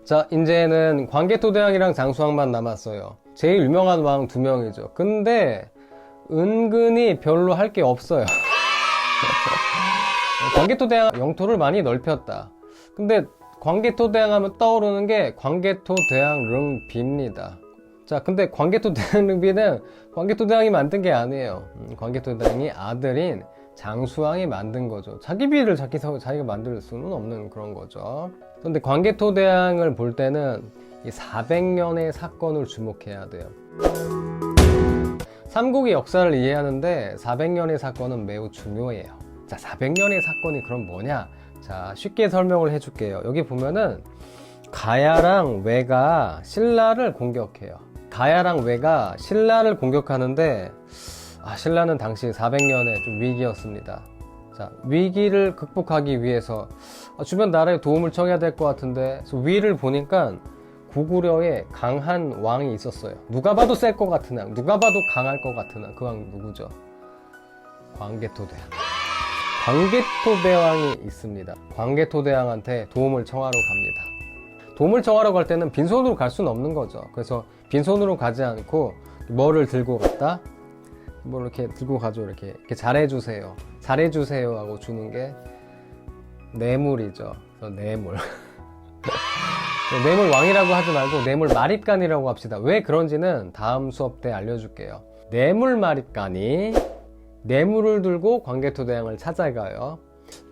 자, 이제는 광개토대왕이랑 장수왕만 남았어요. 제일 유명한 왕 두 명이죠. 근데 은근히 별로 할 게 없어요. 광개토대왕 영토를 많이 넓혔다. 근데 광개토대왕 하면 떠오르는 게 광개토대왕 릉비입니다. 자, 근데 광개토대왕 릉비는 광개토대왕이 만든 게 아니에요. 광개토대왕이 아들인 장수왕이 만든 거죠. 자기 비를 자기가 만들 수는 없는 그런 거죠. 그런데 광개토대왕을 볼 때는 이 400년의 사건을 주목해야 돼요. 삼국의 역사를 이해하는데 400년의 사건은 매우 중요해요. 자, 400년의 사건이 그럼 뭐냐? 자, 쉽게 설명을 해줄게요. 여기 보면은 가야랑 왜가 신라를 공격해요. 가야랑 왜가 신라를 공격하는데 신라는 당시 400년의 좀 위기였습니다. 자, 위기를 극복하기 위해서 주변 나라에 도움을 청해야 될 것 같은데, 그래서 위를 보니까 고구려에 강한 왕이 있었어요. 누가 봐도 셀 것 같은 왕, 누가 봐도 강할 것 같은 왕. 그 왕 누구죠? 광개토대왕. 광개토대왕이 있습니다. 광개토대왕한테 도움을 청하러 갑니다. 도움을 청하러 갈 때는 빈손으로 갈 수는 없는 거죠. 그래서 빈손으로 가지 않고 뭐를 들고 갔다? 뭐 이렇게 들고 가죠. 이렇게 잘해주세요. 잘해주세요 하고 주는 게 뇌물이죠. 뇌물. 뇌물 왕이라고 하지 말고 뇌물 마립간이라고 합시다. 왜 그런지는 다음 수업 때 알려줄게요. 뇌물 마립간이 뇌물을 들고 광개토대왕을 찾아가요.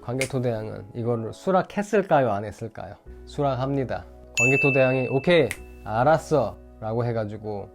광개토대왕은 이거를 수락했을까요? 안 했을까요? 수락합니다. 광개토대왕이 오케이 알았어 라고 해가지고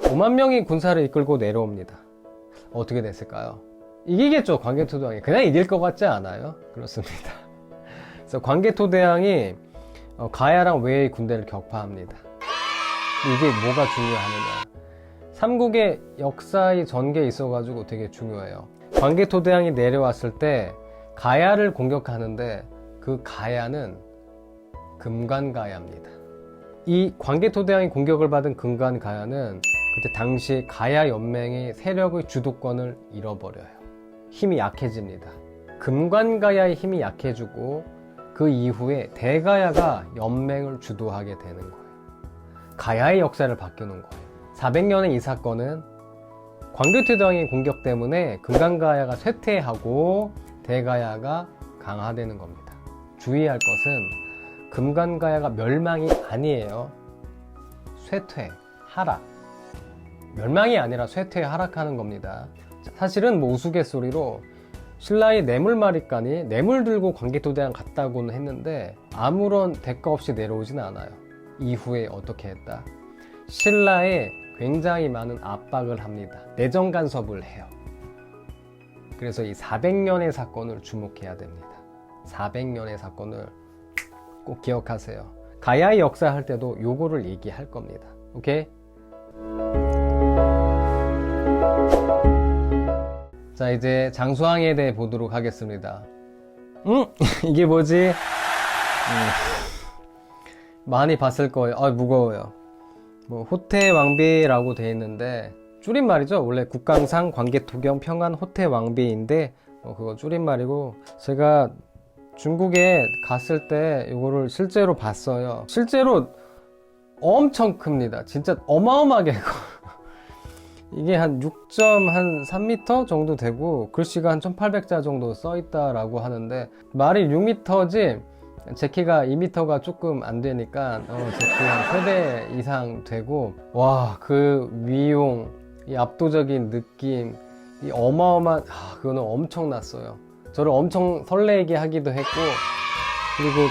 5만 명의 군사를 이끌고 내려옵니다. 어떻게 됐을까요? 이기겠죠. 광개토대왕이 그냥 이길 것 같지 않아요? 그렇습니다. 그래서 광개토대왕이 가야랑 왜의 군대를 격파합니다. 이게 뭐가 중요하느냐? 삼국의 역사의 전개에 있어가지고 되게 중요해요. 광개토대왕이 내려왔을 때 가야를 공격하는데 그 가야는 금관가야입니다. 이 광개토대왕이 공격을 받은 금관가야는 그때 당시 가야 연맹의 세력의 주도권을 잃어버려요. 힘이 약해집니다. 금관가야의 힘이 약해지고 그 이후에 대가야가 연맹을 주도하게 되는 거예요. 가야의 역사를 바꾸는 거예요. 400년의 이 사건은 광개토대왕의 공격 때문에 금관가야가 쇠퇴하고 대가야가 강화되는 겁니다. 주의할 것은 금관가야가 멸망이 아니에요. 쇠퇴, 하락. 멸망이 아니라 쇠퇴, 하락하는 겁니다. 사실은 뭐 우스갯소리로 신라의 뇌물마립간이 뇌물 들고 광개토대왕 갔다고는 했는데 아무런 대가 없이 내려오진 않아요. 이후에 어떻게 했다? 신라에 굉장히 많은 압박을 합니다. 내정 간섭을 해요. 그래서 이 400년의 사건을 주목해야 됩니다. 400년의 사건을 꼭 기억하세요. 가야의 역사 할 때도 요거를 얘기할 겁니다. 오케이? 자, 이제 장수왕에 대해 보도록 하겠습니다. 이게 뭐지? 많이 봤을 거예요. 무거워요. 뭐 호태왕비라고 되어 있는데 줄임말이죠. 원래 국강상 광개토경 평안 호태왕비인데 그거 줄임말이고, 제가 중국에 갔을 때 이거를 실제로 봤어요. 실제로 엄청 큽니다. 진짜 어마어마하게 커요. 이게 한 6.3m 정도 되고 글씨가 한 1800자 정도 써 있다라고 하는데, 말이 6m지 제 키가 2m가 조금 안 되니까 제 키 한 3배 이상 되고, 와, 그 위용, 이 압도적인 느낌, 이 어마어마한, 그거는 엄청났어요. 저를 엄청 설레게 하기도 했고, 그리고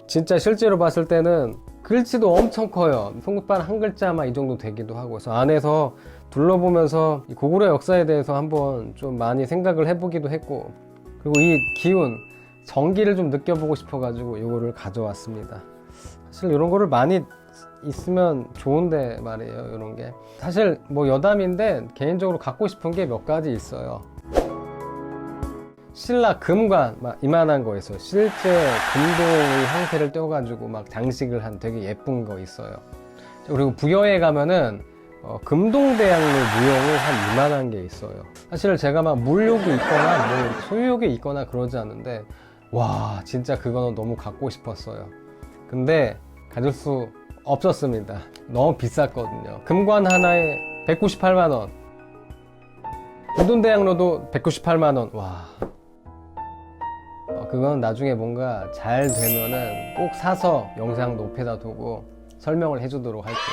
진짜 실제로 봤을 때는 글씨도 엄청 커요. 손끝발 한 글자만 이 정도 되기도 하고, 그래서 안에서 둘러보면서 이 고구려 역사에 대해서 한번 좀 많이 생각을 해보기도 했고, 그리고 이 기운, 전기를 좀 느껴보고 싶어가지고 이거를 가져왔습니다. 사실 이런 거를 많이 있으면 좋은데 말이에요. 이런 게 사실 뭐 여담인데 개인적으로 갖고 싶은 게 몇 가지 있어요. 신라 금관 막 이만한 거 있어요. 실제 금동의 형태를 떼어가지고 막 장식을 한 되게 예쁜 거 있어요. 그리고 부여에 가면은 금동대왕의 무용을 한 이만한 게 있어요. 사실 제가 막 물욕이 있거나 뭐 소유욕이 있거나 그러지 않는데, 와, 진짜 그거는 너무 갖고 싶었어요. 근데 가질 수 없었습니다. 너무 비쌌거든요. 금관 하나에 198만원, 우둔대학로도 198만원. 와, 그건 나중에 뭔가 잘 되면은 꼭 사서 영상 높여다 두고 설명을 해주도록 할게요.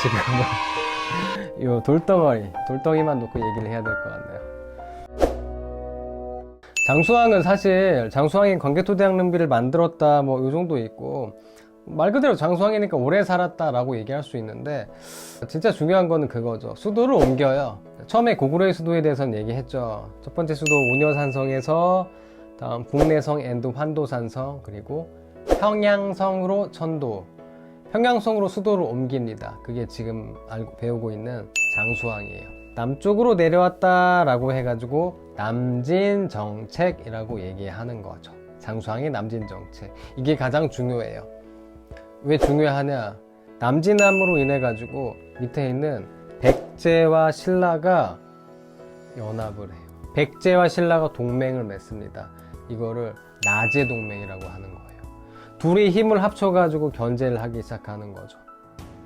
지금은 요 돌덩이만 놓고 얘기를 해야 될 것 같네요. 장수왕은 사실 장수왕이 광개토대왕릉비를 만들었다 뭐 요 정도 있고, 말 그대로 장수왕이니까 오래 살았다 라고 얘기할 수 있는데, 진짜 중요한 거는 그거죠. 수도를 옮겨요. 처음에 고구려의 수도에 대해서는 얘기했죠. 첫 번째 수도 온여산성에서 다음 북내성 앤드 환도산성, 그리고 평양성으로 천도, 평양성으로 수도를 옮깁니다. 그게 지금 배우고 있는 장수왕이에요. 남쪽으로 내려왔다 라고 해가지고 남진정책이라고 얘기하는 거죠. 장수왕의 남진정책, 이게 가장 중요해요. 왜 중요하냐, 남진함으로 인해 가지고 밑에 있는 백제와 신라가 연합을 해요. 백제와 신라가 동맹을 맺습니다. 이거를 나제동맹이라고 하는 거예요. 둘이 힘을 합쳐가지고 견제를 하기 시작하는 거죠.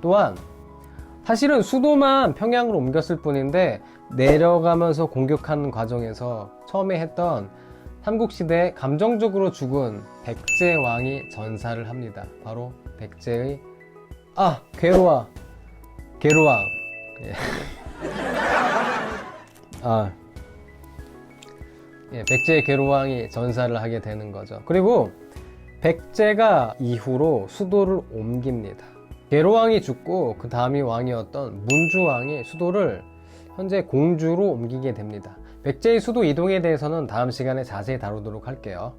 또한 사실은 수도만 평양으로 옮겼을 뿐인데, 내려가면서 공격하는 과정에서 처음에 했던 삼국시대에 감정적으로 죽은 백제왕이 전사를 합니다. 바로 백제의 괴로왕. 예. 백제의 괴로왕이 전사를 하게 되는 거죠. 그리고 백제가 이후로 수도를 옮깁니다. 괴로왕이 죽고 그 다음이 왕이었던 문주왕이 수도를 현재 공주로 옮기게 됩니다. 백제의 수도 이동에 대해서는 다음 시간에 자세히 다루도록 할게요.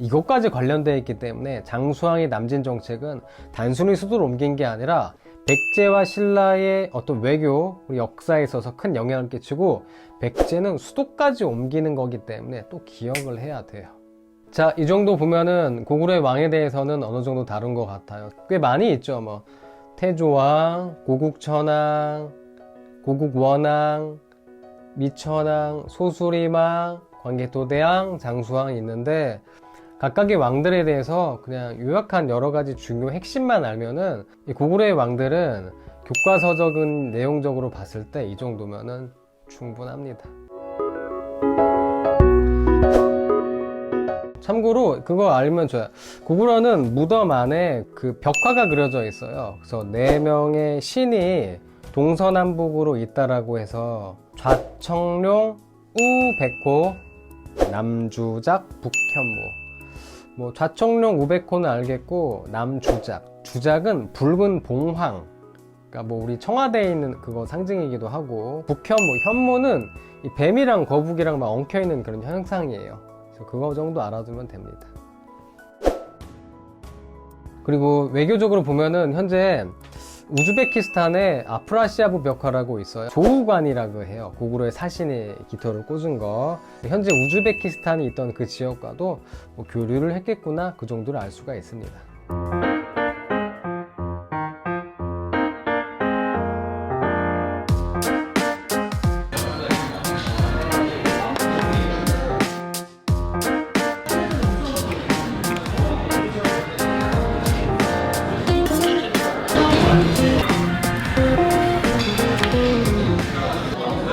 이것까지 관련되어 있기 때문에 장수왕의 남진정책은 단순히 수도를 옮긴 게 아니라 백제와 신라의 어떤 외교, 우리 역사에 있어서 큰 영향을 끼치고, 백제는 수도까지 옮기는 거기 때문에 또 기억을 해야 돼요. 자, 이 정도 보면은 고구려의 왕에 대해서는 어느 정도 다룬 것 같아요. 꽤 많이 있죠. 뭐 태조왕, 고국천왕, 고국원왕, 미천왕, 소수리왕, 광개토대왕, 장수왕이 있는데, 각각의 왕들에 대해서 그냥 요약한 여러 가지 중요 핵심만 알면은, 이 고구려의 왕들은 교과서적인 내용적으로 봤을 때 이 정도면은 충분합니다. 참고로 그거 알면 좋아요. 고구려는 무덤 안에 그 벽화가 그려져 있어요. 그래서 4명의 신이 동서남북으로 있다라고 해서 좌청룡, 우백호, 남주작, 북현무. 뭐 좌청룡, 우백호는 알겠고, 남주작, 주작은 붉은 봉황, 그러니까 뭐 우리 청와대에 있는 그거 상징이기도 하고, 북현무, 현무는 이 뱀이랑 거북이랑 막 엉켜 있는 그런 현상이에요. 그래서 그거 정도 알아두면 됩니다. 그리고 외교적으로 보면은 현재 우즈베키스탄에 아프라시아브 벽화라고 있어요. 조우관이라고 해요. 고구려의 사신의 깃털을 꽂은 거. 현재 우즈베키스탄이 있던 그 지역과도 뭐 교류를 했겠구나, 그 정도를 알 수가 있습니다.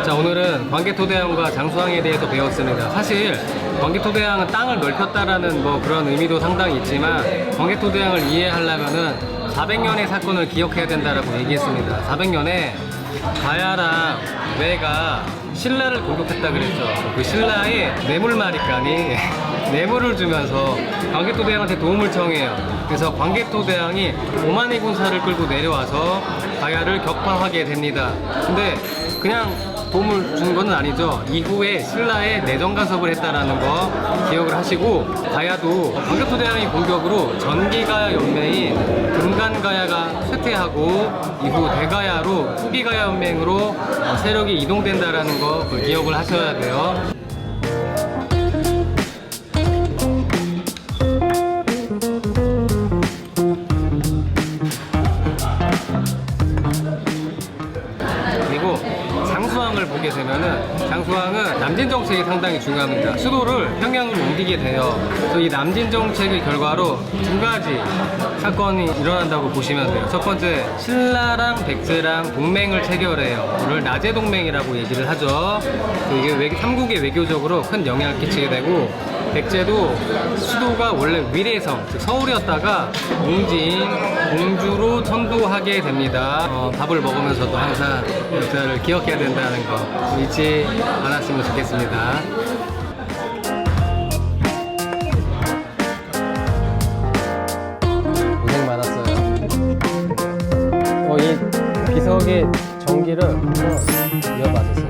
자, 오늘은 광개토대왕과 장수왕에 대해서 배웠습니다. 사실 광개토대왕은 땅을 넓혔다라는 뭐 그런 의미도 상당히 있지만, 광개토대왕을 이해하려면은 400년의 사건을 기억해야 된다라고 얘기했습니다. 400년에 가야랑 왜가 신라를 공격했다 그랬죠. 그 신라의 뇌물마리간이 뇌물을 주면서 광개토대왕한테 도움을 청해요. 그래서 광개토대왕이 5만의 군사를 끌고 내려와서 가야를 격파하게 됩니다. 근데 그냥 도움을 준 건 아니죠. 이후에 신라에 내정 간섭을 했다라는 거 기억을 하시고, 가야도 광개토대왕의 공격으로 전기가야 연맹이 금간가야가 쇠퇴하고, 이후 대가야로 후기가야 연맹으로 세력이 이동된다라는 거 기억을 하셔야 돼요. 장수왕을 보게 되면은 장수왕은 남진 정책이 상당히 중요합니다. 수도를 평양으로 옮기게 돼요. 그래서 이 남진 정책의 결과로 두 가지 사건이 일어난다고 보시면 돼요. 첫 번째, 신라랑 백제랑 동맹을 체결해요. 이걸 나제 동맹이라고 얘기를 하죠. 이게 삼국의 외교적으로 큰 영향을 끼치게 되고, 백제도 수도가 원래 위례성, 즉 서울이었다가 웅진, 공주로 천도하게 됩니다. 밥을 먹으면서도 항상 역사를 기억해야 된다는 거 잊지 않았으면 좋겠습니다. 고생 많았어요. 이 비석의 전기를 한번 이어봐주세요.